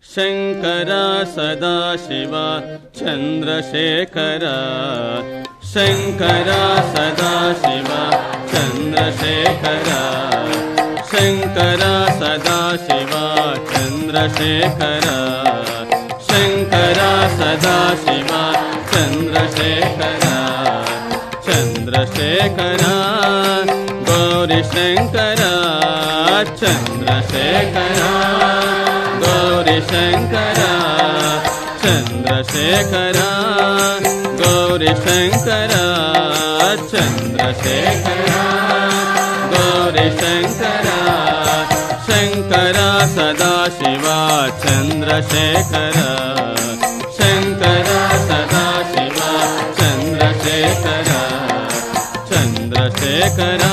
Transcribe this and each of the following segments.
Shankara Sadashiva Chandrashekhara Shankara Sadashiva Chandrashekhara Shankara Sadashiva Chandrashekhara Shankara Sadashiva Chandrashekhara Chandrashekhara Gaurishankar Chandrashekhara Gaurishankar Chandrashekhara Gaurishankar Chandrashekhara Gaurishankar Shankara Sadashiva Chandrashekhara Shankara Sadashiva Chandrashekhara Chandrashekhara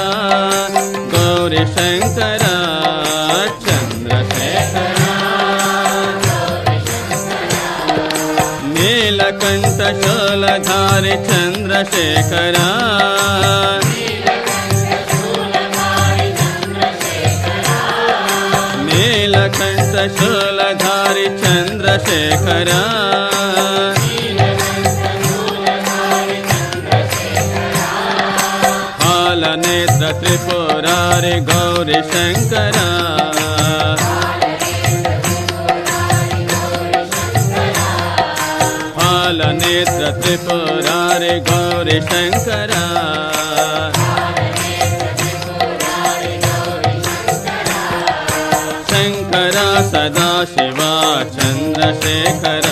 Gaurishankar Chandrashekhara Neelakantha ಶೂಲಧಾರಿ Chandrashekhara Neelakantha ಶೂಲಧಾರಿ Chandrashekhara ಹಾಲನೇತ್ರ Tripurari Gaurishankar ಹಾಲನೇತ್ರ Tripurari Gaurishankar Shankara Sadashiva Chandrashekhara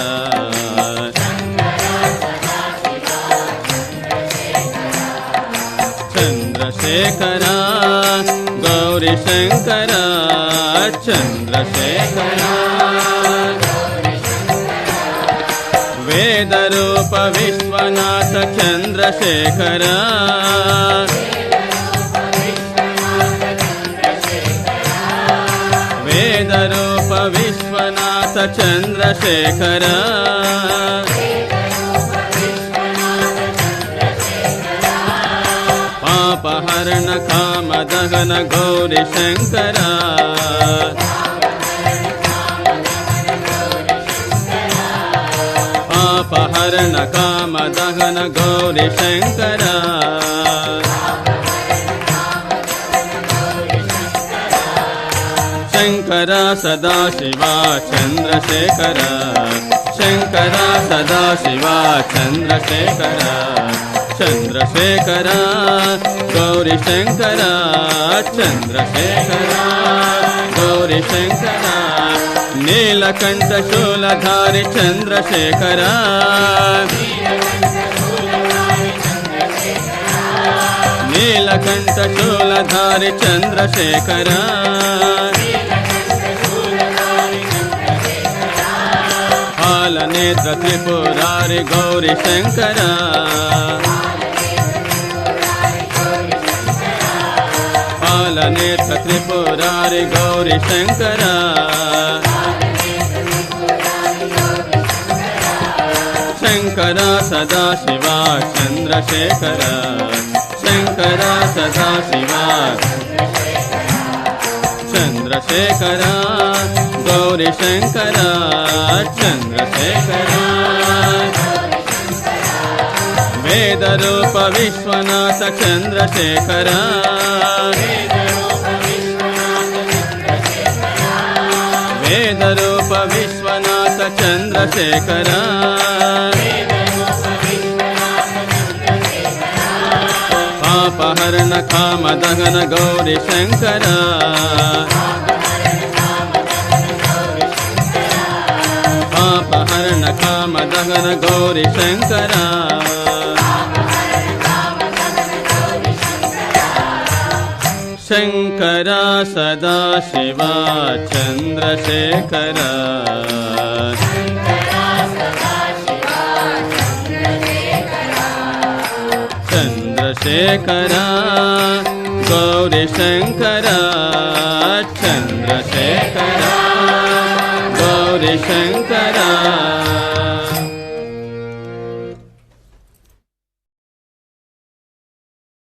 Chandrashekhara Gaurishankar Chandrashekhara ವೇದರೂಪ Vishwanath Chandrashekhara ವೇದರೂಪ Vishwanath Chandrashekhara ಪಾಪಹರಣ Kama Dahana Gaurishankar ಪಾಪಹರಣ Kama Dahana Gaurishankar Shankara Sadashiva Chandrashekhara Shankara Sadashiva Chandrashekhara Chandrashekhara Gaurishankar Chandrashekhara Gaurishankar Neelakantha ಶೂಲಧಾರಿ Chandrashekhara Neelakantha ಶೂಲಧಾರಿ Chandrashekhara ಹಾಲನೇತ್ರ Tripurari Gaurishankar ಹಾಲನೇತ್ರ Tripurari Gaurishankar Shankara Sadashiva Chandrashekhara Shankara Sadashiva Chandrashekhara Gaurishankar Chandrashekhara ವೇದರೂಪ Vishwanath Chandrashekhara ವೇದರೂಪ Vishwanath Chandrashekhara ಪಾಪಹರಣ Kama Dahana Gaurishankar ಪಾಪಹರಣ Kama Dahana Gaurishankar Shankara Sadashiva Chandrashekhara Chandrashekhara Gaurishankar Chandrashekhara Gaurishankar